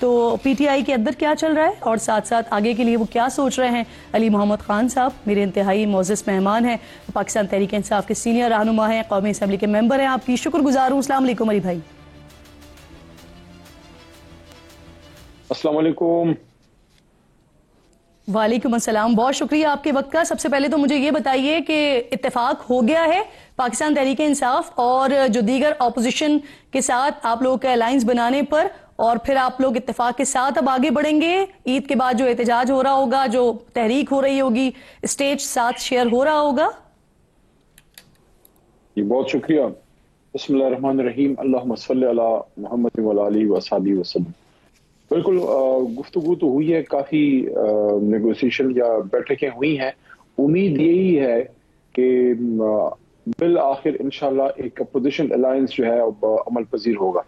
تو P T I کے اندر کیا چل رہا ہے اور ساتھ ساتھ آگے کے لیے وہ کیا سوچ رہے ہیں؟ علی محمد خان صاحب میرے انتہائی معزز مہمان ہیں، پاکستان تحریک انصاف کے سینئر رہنما ہیں، قومی اسمبلی کے ممبر ہیں، آپ کی شکر گزار ہوں۔ السلام علیکم علی بھائی۔ السلام علیکم۔ وعلیکم السلام، بہت شکریہ آپ کے وقت کا۔ سب سے پہلے تو مجھے یہ بتائیے کہ اتفاق ہو گیا ہے پاکستان تحریک انصاف اور جو دیگر اپوزیشن کے ساتھ آپ لوگوں کا الائنس بنانے پر، اور پھر آپ لوگ اتفاق کے ساتھ اب آگے بڑھیں گے؟ عید کے بعد جو احتجاج ہو رہا ہوگا، جو تحریک ہو رہی ہوگی، اسٹیج ساتھ شیئر ہو رہا ہوگا؟ جی بہت شکریہ۔ بسم اللہ الرحمن الرحیم، اللہم صلی علی محمد وعلی آلہ وصحبہ وسلم۔ بالکل گفتگو تو ہوئی ہے، کافی نیگوسیشن یا بیٹھکیں ہوئی ہیں۔ امید یہی ہے کہ بالآخر انشاءاللہ ایک اپوزیشن الائنس جو ہے عمل پذیر ہوگا۔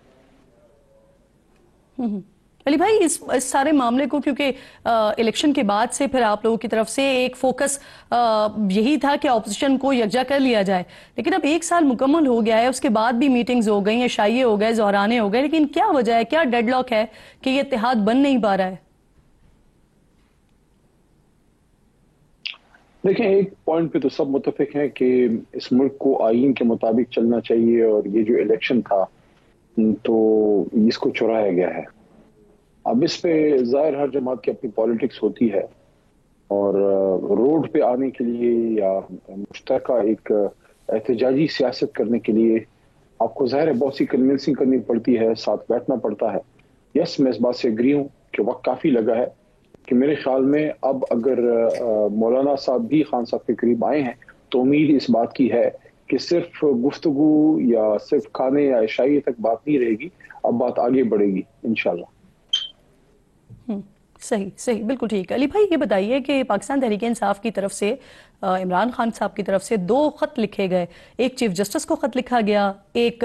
علی بھائی اس سارے معاملے کو، کیونکہ الیکشن کے بعد سے پھر آپ لوگوں کی طرف سے ایک فوکس یہی تھا کہ اپوزیشن کو یکجا کر لیا جائے، لیکن اب 1 سال مکمل ہو گیا ہے، اس کے بعد بھی میٹنگز ہو گئی ہیں، عشائیے ہو گئے، ظہرانے ہو گئے، لیکن کیا وجہ ہے، کیا ڈیڈ لاک ہے کہ یہ اتحاد بن نہیں پا رہا ہے؟ دیکھیں، ایک پوائنٹ پہ تو سب متفق ہیں کہ اس ملک کو آئین کے مطابق چلنا چاہیے، اور یہ جو الیکشن تھا تو اس کو چرایا گیا ہے۔ اب اس پہ ظاہر ہر جماعت کی اپنی پالیٹکس ہوتی ہے، اور روڈ پہ آنے کے لیے یا مشترکہ ایک احتجاجی سیاست کرنے کے لیے آپ کو ظاہر ہے بہت سی کنونسنگ کرنی پڑتی ہے، ساتھ بیٹھنا پڑتا ہے۔ یس، میں اس بات سے اگری ہوں کہ وقت کافی لگا ہے، کہ میرے خیال میں اب اگر مولانا صاحب بھی خان صاحب کے قریب آئے ہیں تو امید اس بات کی ہے کہ صرف گفتگو یا صرف کھانے یا عشائیے تک بات نہیں رہے گی، اب بات آگے بڑھے گی انشاءاللہ۔ صحیح، بالکل ٹھیک ہے۔ علی بھائی یہ بتائیے کہ پاکستان تحریک انصاف کی طرف سے عمران خان صاحب کی طرف سے 2 خط لکھے گئے، ایک چیف جسٹس کو خط لکھا گیا، ایک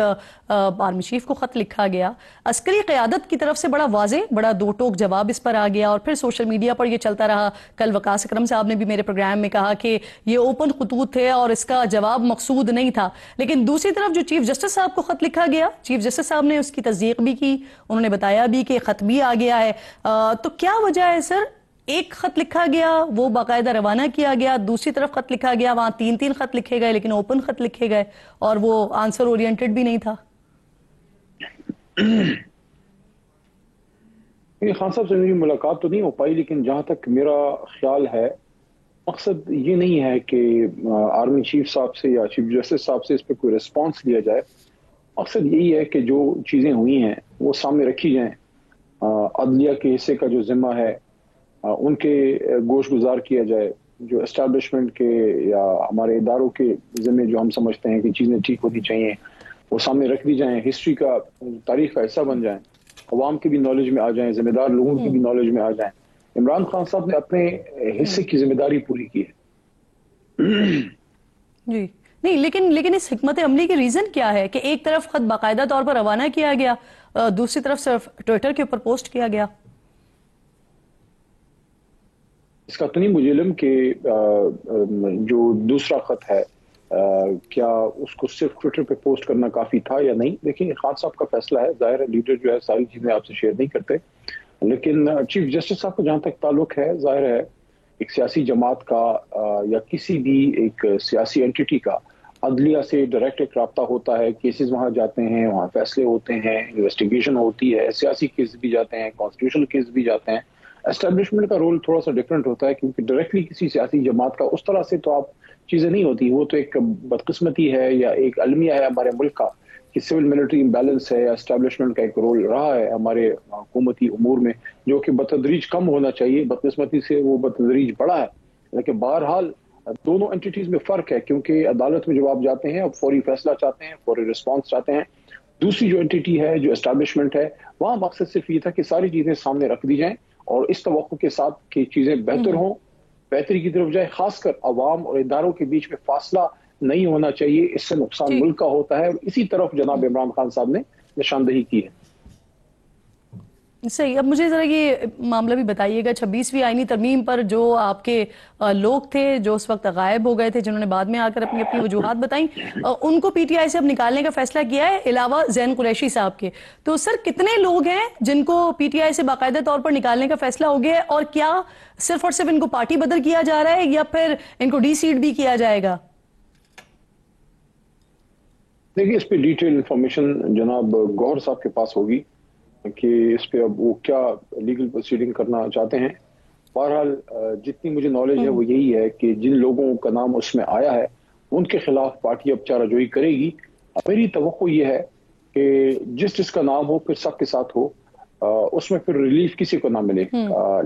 آرمی چیف کو خط لکھا گیا۔ عسکری قیادت کی طرف سے بڑا واضح، بڑا 2 ٹوک جواب اس پر آ گیا، اور پھر سوشل میڈیا پر یہ چلتا رہا۔ کل وقاص اکرم صاحب نے بھی میرے پروگرام میں کہا کہ یہ اوپن خطوط تھے اور اس کا جواب مقصود نہیں تھا، لیکن دوسری طرف جو چیف جسٹس صاحب کو خط لکھا گیا، چیف جسٹس صاحب نے اس کی تصدیق بھی کی، انہوں نے بتایا بھی کہ خط بھی آ گیا ہے۔ تو کیا وجہ ہے سر، ایک خط لکھا گیا وہ باقاعدہ روانہ کیا گیا، دوسری طرف خط لکھا گیا، وہاں 3 خط لکھے گئے لیکن اوپن خط لکھے گئے، اور وہ آنسر اورینٹڈ بھی نہیں تھا؟ خان صاحب سے میری ملاقات تو نہیں ہو پائی، لیکن جہاں تک میرا خیال ہے مقصد یہ نہیں ہے کہ آرمی چیف صاحب سے یا چیف جسٹس صاحب سے اس پہ کوئی ریسپانس لیا جائے۔ مقصد یہی ہے کہ جو چیزیں ہوئی ہیں وہ سامنے رکھی جائیں، عدلیہ کے حصے کا جو ذمہ ہے ان کے گوش گزار کیا جائے، جو اسٹیبلشمنٹ کے یا ہمارے اداروں کے ذمہ جو ہم سمجھتے ہیں کہ چیزیں ٹھیک ہونی چاہیے وہ سامنے رکھ دی جائیں، ہسٹری کا، تاریخ کا حصہ بن جائیں، عوام کی بھی نالج میں آ جائیں، ذمہ دار لوگوں کی بھی نالج میں آ جائیں۔ عمران خان صاحب نے اپنے حصے کی ذمہ داری پوری کی ہے۔ جی نہیں، لیکن اس حکمت عملی کی ریزن کیا ہے کہ ایک طرف خط باقاعدہ طور پر روانہ کیا گیا، دوسری طرف صرف ٹویٹر کے اوپر پوسٹ کیا گیا؟ اس کا تو نہیں مجھے علم کہ جو دوسرا خط ہے کیا اس کو صرف ٹویٹر پہ پوسٹ کرنا کافی تھا یا نہیں۔ دیکھیں، خان صاحب کا فیصلہ ہے، ظاہر ہے لیڈر جو ہے ساری چیزیں آپ سے شیئر نہیں کرتے، لیکن چیف جسٹس صاحب کو جہاں تک تعلق ہے، ظاہر ہے ایک سیاسی جماعت کا یا کسی بھی ایک سیاسی انٹیٹی کا عدلیہ سے ڈائریکٹ ایک رابطہ ہوتا ہے، کیسز وہاں جاتے ہیں، وہاں فیصلے ہوتے ہیں، انویسٹیگیشن ہوتی ہے، سیاسی کیس بھی جاتے ہیں، کانسٹیٹیوشنل کیس بھی جاتے ہیں۔ اسٹیبلشمنٹ کا رول تھوڑا سا ڈفرینٹ ہوتا ہے، کیونکہ ڈائریکٹلی کسی سیاسی جماعت کا اس طرح سے تو آپ چیزیں نہیں ہوتی، وہ تو ایک بدقسمتی ہے یا ایک المیہ ہے ہمارے ملک کا کہ سول ملٹری امبیلنس ہے، یا اسٹیبلشمنٹ کا ایک رول رہا ہے ہمارے حکومتی امور میں جو کہ بتدریج کم ہونا چاہیے، بدقسمتی سے وہ بتدریج بڑا ہے۔ لیکن بہرحال دونوں انٹیٹیز میں فرق ہے، کیونکہ عدالت میں جب آپ جاتے ہیں اب فوری فیصلہ چاہتے ہیں، فوری رسپانس چاہتے ہیں۔ دوسری جو انٹیٹی ہے، جو اسٹیبلشمنٹ ہے، وہاں مقصد صرف یہ تھا کہ ساری چیزیں سامنے رکھ دی جائیں اور اس توقع کے ساتھ کہ چیزیں بہتر ہوں، بہتری کی طرف جائے، خاص کر عوام اور اداروں کے بیچ میں فاصلہ نہیں ہونا چاہیے، اس سے نقصان ملک کا ہوتا ہے، اور اسی طرف جناب عمران خان صاحب نے نشاندہی کی ہے۔ صحیح. اب مجھے ذرا یہ معاملہ بھی بتائیے گا 26ویں آئینی ترمیم پر جو آپ کے لوگ تھے جو اس وقت غائب ہو گئے تھے، جنہوں نے بعد میں آ کر اپنی اپنی وجوہات بتائیں، ان کو پی ٹی آئی سے اب نکالنے کا فیصلہ کیا ہے علاوہ زین قریشی صاحب کے. تو سر کتنے لوگ ہیں جن کو پی ٹی آئی سے باقاعدہ طور پر نکالنے کا فیصلہ ہو گیا ہے، اور کیا صرف اور صرف ان کو پارٹی بدل کیا جا رہا ہے یا پھر ان کو ڈی سیٹ بھی کیا جائے گا؟ دیکھیے اس پہ ڈیٹیل انفارمیشن جناب گوہر صاحب کے پاس ہوگی کہ اس پہ اب وہ کیا لیگل پروسیڈنگ کرنا چاہتے ہیں. بہرحال جتنی مجھے نالج ہے وہ یہی ہے کہ جن لوگوں کا نام اس میں آیا ہے ان کے خلاف پارٹی اب چارہ جوئی کرے گی. میری توقع یہ ہے کہ جس کا نام ہو پھر سب کے ساتھ ہو، اس میں پھر ریلیف کسی کو نہ ملے.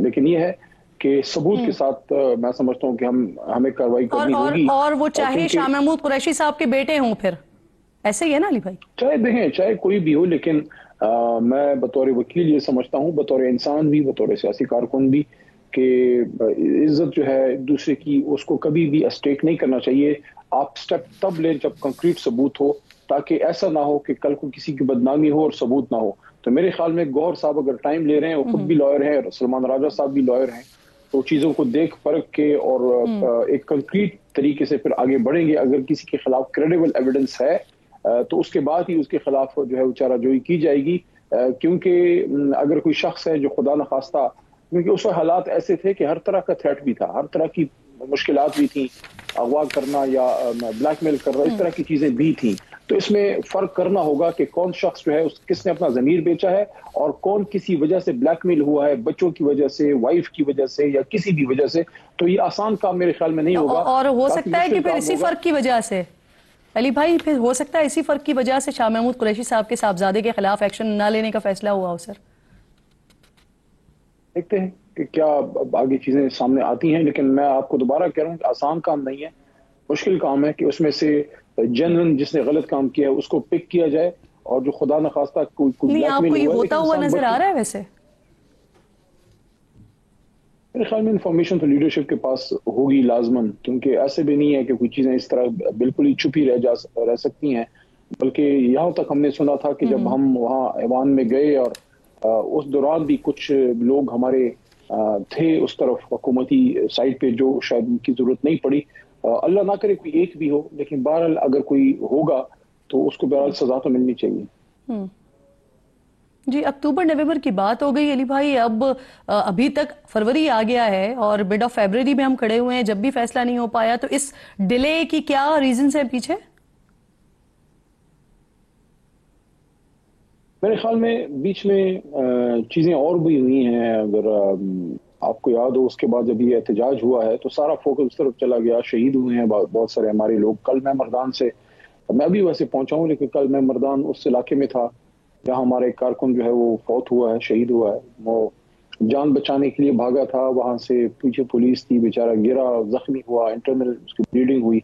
لیکن یہ ہے کہ ثبوت کے ساتھ میں سمجھتا ہوں کہ ہمیں کارروائی کرنی ہوگی. اور وہ چاہے شاہ محمود قریشی صاحب کے بیٹے ہوں، پھر ایسے ہی ہے نا علی بھائی؟ چاہے دیکھیں چاہے کوئی بھی ہو، لیکن میں بطور وکیل یہ سمجھتا ہوں، بطور انسان بھی، بطور سیاسی کارکن بھی، کہ عزت جو ہے دوسرے کی اس کو کبھی بھی اسٹیک نہیں کرنا چاہیے. آپ سٹیپ تب لیں جب کنکریٹ ثبوت ہو، تاکہ ایسا نہ ہو کہ کل کو کسی کی بدنامی ہو اور ثبوت نہ ہو. تو میرے خیال میں گوہر صاحب اگر ٹائم لے رہے ہیں، وہ خود بھی لائر ہیں، سلمان راجہ صاحب بھی لائر ہیں، تو چیزوں کو دیکھ پرکھ کے اور ایک کنکریٹ طریقے سے پھر آگے بڑھیں گے. اگر کسی کے خلاف کریڈیبل ایویڈنس ہے تو اس کے بعد ہی اس کے خلاف جو ہے چارہ جوئی کی جائے گی. کیونکہ اگر کوئی شخص ہے جو خدا نخواستہ، کیونکہ اس وقت حالات ایسے تھے کہ ہر طرح کا تھریٹ بھی تھا، ہر طرح کی مشکلات بھی تھیں، اغوا کرنا یا بلیک میل کرنا، اس طرح کی چیزیں بھی تھیں. تو اس میں فرق کرنا ہوگا کہ کون شخص جو ہے کس نے اپنا ضمیر بیچا ہے اور کون کسی وجہ سے بلیک میل ہوا ہے، بچوں کی وجہ سے، وائف کی وجہ سے، یا کسی بھی وجہ سے. تو یہ آسان کام میرے خیال میں نہیں ہوگا. اور ہو سکتا ہے کہ پھر اسی فرق کی وجہ سے علی بھائی، پھر ہو سکتا ہے اسی فرق کی وجہ سے شاہ محمود قریشی صاحب کے صاحبزادے کے خلاف ایکشن نہ لینے کا فیصلہ ہوا ہو. سر دیکھتے ہیں کہ کیا آگے چیزیں سامنے آتی ہیں، لیکن میں آپ کو دوبارہ کہہ رہا ہوں کہ آسان کام نہیں ہے، مشکل کام ہے کہ اس میں سے جنرل جس نے غلط کام کیا ہے اس کو پک کیا جائے، اور جو خدا نخواستہ کوئی نہیں، آپ کو یہ ہوتا ہوا نظر آ رہا ہے؟ ویسے میرے خیال میں انفارمیشن تو لیڈرشپ کے پاس ہوگی لازماً، کیونکہ ایسے بھی نہیں ہے کہ کوئی چیزیں اس طرح بالکل ہی چھپی رہ سکتی ہیں. بلکہ یہاں تک ہم نے سنا تھا کہ جب ہم وہاں ایوان میں گئے اور اس دوران بھی کچھ لوگ ہمارے تھے اس طرف حکومتی سائٹ پہ، جو شاید ان کی ضرورت نہیں پڑی. اللہ نہ کرے کوئی ایک بھی ہو، لیکن بہرحال اگر کوئی ہوگا تو اس کو بہرحال سزا تو ملنی چاہیے. جی، اکتوبر نومبر کی بات ہو گئی علی بھائی، اب ابھی تک فروری آ گیا ہے اور مڈ آف فیبرری میں ہم کھڑے ہوئے ہیں، جب بھی فیصلہ نہیں ہو پایا. تو اس ڈیلے کی کیا ریزنز ہیں پیچھے؟ میرے خیال میں بیچ میں چیزیں اور بھی ہوئی ہیں. اگر آپ کو یاد ہو، اس کے بعد جب یہ احتجاج ہوا ہے تو سارا فوکس اس طرف چلا گیا. شہید ہوئے ہیں بہت سارے ہمارے لوگ. کل میں مردان سے، میں بھی ویسے پہنچا ہوں، لیکن کل میں مردان اس علاقے میں تھا جہاں ہمارا ایک کارکن جو ہے وہ فوت ہوا ہے، شہید ہوا ہے. وہ جان بچانے کے لیے بھاگا تھا، وہاں سے پیچھے پولیس تھی، بیچارہ گرا، زخمی ہوا، انٹرنل اس کی بلیڈنگ ہوئی.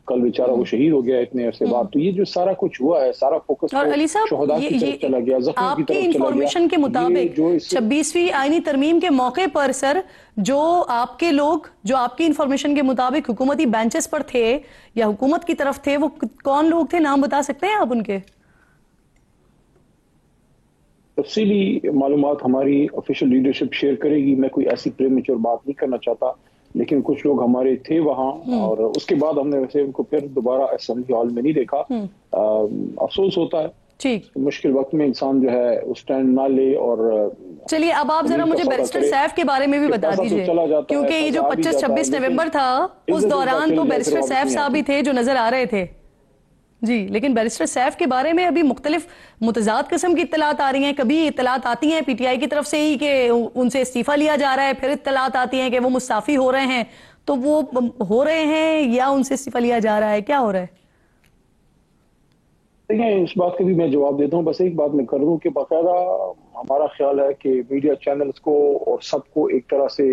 کل بیچارہ وہ شہید ہو گیا اتنے عرصے بعد. تو یہ جو سارا کچھ ہوا ہے، سارا فوکس اور علی صاحب، شہداء کی طرف چلا گیا، زخمیوں کی طرف چلا گیا. آپ کی انفارمیشن کے مطابق 26ویں آئینی ترمیم کے موقع پر سر، جو آپ کے لوگ جو آپ کی انفارمیشن کے مطابق حکومتی بینچز پر تھے یا حکومت کی طرف تھے، وہ کون لوگ تھے؟ نام بتا سکتے ہیں آپ ان کے؟ تفصیلی معلومات ہماری آفیشیل لیڈرشپ شیئر کرے گی. میں کوئی ایسی پریمیچور بات نہیں کرنا چاہتا، لیکن کچھ لوگ ہمارے تھے وہاں، اور اس کے بعد ہم نے ویسے ان کو پھر دوبارہ اسمبلی ہال میں نہیں دیکھا. افسوس ہوتا ہے، ٹھیک، مشکل وقت میں انسان جو ہے اسٹینڈ نہ لے. اور چلیے اب آپ ذرا مجھے بیرسٹر سیف کے بارے میں بھی بتا دیجئے، کیونکہ یہ جو 25-26 نومبر تھا اس دوران تو بیرسٹر سیف صاحب ہی تھے جو نظر آ رہے تھے. جی، لیکن بیرسٹر سیف کے بارے میں ابھی مختلف متضاد قسم کی اطلاعات آ رہی ہیں. کبھی اطلاعات آتی ہیں پی ٹی آئی کی طرف سے ہی کہ ان سے استعفیٰ لیا جا رہا ہے، پھر اطلاعات آتی ہیں کہ وہ مستعفی ہو رہے ہیں. تو وہ ہو رہے ہیں یا ان سے استعفیٰ لیا جا رہا ہے؟ کیا ہو رہا ہے؟ دیکھیں، اس بات کا بھی میں جواب دیتا ہوں. بس ایک بات میں کر دوں کہ باقاعدہ ہمارا خیال ہے کہ میڈیا چینلز کو اور سب کو ایک طرح سے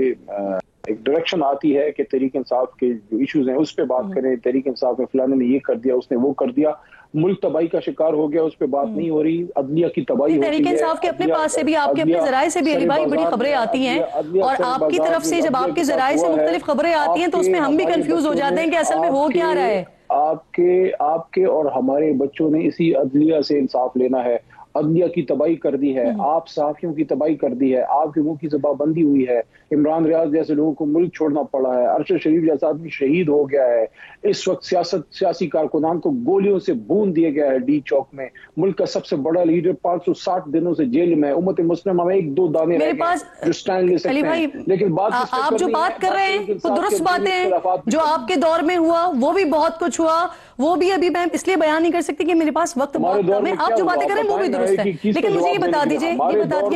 ایک ڈائریکشن آتی ہے کہ تحریک انصاف کے جو ایشوز ہیں اس پہ بات کریں. تحریک انصاف میں فلانے نے یہ کر دیا، اس نے وہ کر دیا. ملک تباہی کا شکار ہو گیا، اس پہ بات نہیں ہو رہی. عدلیہ کی تباہی ہوتی ہے. تحریک انصاف کے اپنے پاس سے بھی، آپ کے اپنے ذرائع سے بھی علی بھائی بڑی خبریں آتی ہیں، اور آپ کی طرف سے جب آپ کے ذرائع سے مختلف خبریں آتی ہیں تو اس میں ہم بھی کنفیوز ہو جاتے ہیں کہ اصل میں ہو کیا رہا ہے. آپ کے اور ہمارے بچوں نے اسی عدلیہ سے انصاف لینا ہے. عدلیہ کی تباہی کر دی ہے، آپ صحافیوں کی تباہی کر دی ہے، آپ کے منہ کی زبان بندی ہوئی ہے، عمران ریاض جیسے لوگوں کو ملک چھوڑنا پڑا ہے، ارشد شریف جیسا آدمی شہید ہو گیا ہے، اس وقت سیاسی کارکنان کو گولیوں سے بھون دیا گیا ہے ڈی چوک میں، ملک کا سب سے بڑا لیڈر 560 دنوں سے جیل میں ہے، امت مسلمہ میں 1-2 دانے رہ گئے جو سٹینڈ لے سکتے ہیں، لیکن آپ جو بات کر رہے ہیں وہ درست باتیں ہیں، جو آپ کے دور میں ہوا وہ بھی بہت کچھ ہوا، وہ بھی ابھی میں اس لیے بیان نہیں کر سکتی کہ میرے پاس وقت بہت کم ہے، آپ جو باتیں کر رہے ہیں وہ بھی درست ہے، لیکن مجھے یہ بتا دیجئے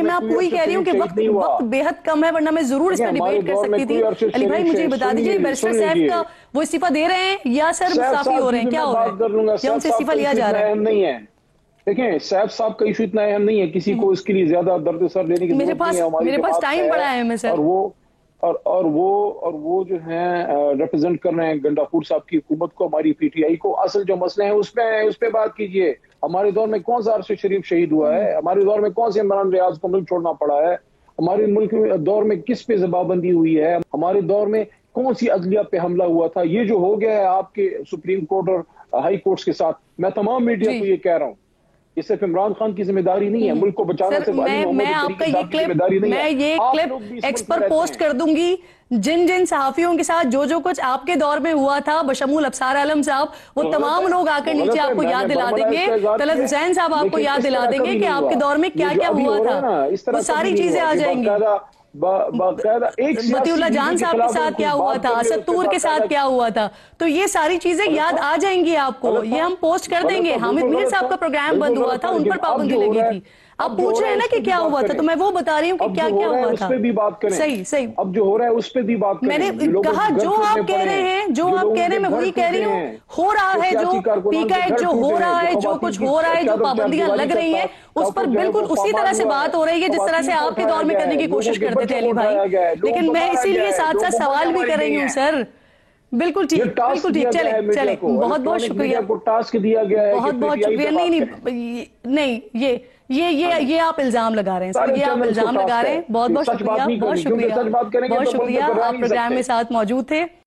میں آپ کو وہی کہہ رہی ہوں کہ وقت بے حد کم ہے، ورنہ میں ضرور اس پر ڈیبیٹ کر سکتی تھی۔ علی بھائی مجھے بتا دیجئے بیرسٹر سیف کا وہ استعفیٰ دے رہے ہیں یا سر مستعفی ہو رہے ہیں، کیا ہو رہا ہے یا ان سے استعفیٰ لیا جا رہا ہے؟ دیکھیں سیف صاحب کا ایشو اتنا اہم نہیں ہے، کسی کو اس کے لیے زیادہ درد سر لینے کی ضرورت نہیں ہے، میرے پاس ٹائم پڑا ہے میں سر، اور وہ جو ہیں ریپرزینٹ کر رہے ہیں گنڈاپور صاحب کی حکومت کو، ہماری پی ٹی آئی کو، اصل جو مسئلے ہیں اس پہ بات کیجئے۔ ہمارے دور میں کون سا ارشد شریف شہید ہوا ہے؟ ہمارے دور میں کون سے عمران ریاض کو ملک چھوڑنا پڑا ہے؟ ہمارے ملک دور میں کس پہ زبان بندی ہوئی ہے؟ ہمارے دور میں کون سی عدلیہ پہ حملہ ہوا تھا؟ یہ جو ہو گیا ہے آپ کے سپریم کورٹ اور ہائی کورٹس کے ساتھ، میں تمام میڈیا کو یہ کہہ رہا ہوں، اس صرف عمران خان کی ذمہ داری نہیں ہے، ملک کو بچانا صرف علی محمد طریقہ صاحب کی ذمہ داری نہیں ہے۔ میں یہ کلپ ایکس پر پوسٹ کر دوں گی، جن صحافیوں کے ساتھ جو کچھ آپ کے دور میں ہوا تھا بشمول ابصار عالم صاحب، وہ تمام لوگ آ کر نیچے آپ کو یاد دلا دیں گے، طلعت حسین صاحب آپ کو یاد دلا دیں گے کہ آپ کے دور میں کیا کیا ہوا تھا، وہ ساری چیزیں آ جائیں گی۔ مطیع اللہ جان صاحب کے ساتھ کیا ہوا تھا، اسد طور کے ساتھ کیا ہوا تھا، تو یہ ساری چیزیں یاد آ جائیں گی آپ کو، یہ ہم پوسٹ کر دیں گے۔ حامد میر صاحب کا پروگرام بند ہوا تھا، ان پر پابندی لگی تھی، آپ پوچھ رہے ہیں نا کہ کیا ہوا تھا، تو میں وہ بتا رہی ہوں کہ کیا کیا ہوا تھا۔ صحیح اب جو ہو رہا ہے اس پہ بھی بات کریں، میں نے کہا جو آپ کہہ رہے ہیں، میں وہی کہہ رہی ہوں، ہو رہا ہے جو پیکا ایکٹ جو ہو رہا ہے، جو کچھ ہو رہا ہے، جو پابندیاں لگ رہی ہیں، اس پر بالکل اسی طرح سے بات ہو رہی ہے جس طرح سے آپ کے دور میں کرنے کی کوشش کرتے تھے علی بھائی، لیکن میں اسی لیے ساتھ ساتھ سوال بھی کر رہی ہوں سر۔ بالکل ٹھیک، بالکل ٹھیک، چلیں بہت بہت شکریہ، ٹاسک دیا گیا ہے، بہت بہت شکریہ۔ نہیں یہ آپ الزام لگا رہے ہیں سر، یہ آپ الزام لگا رہے ہیں، بہت بہت شکریہ، بہت شکریہ، بہت شکریہ، آپ پروگرام میں ساتھ موجود تھے۔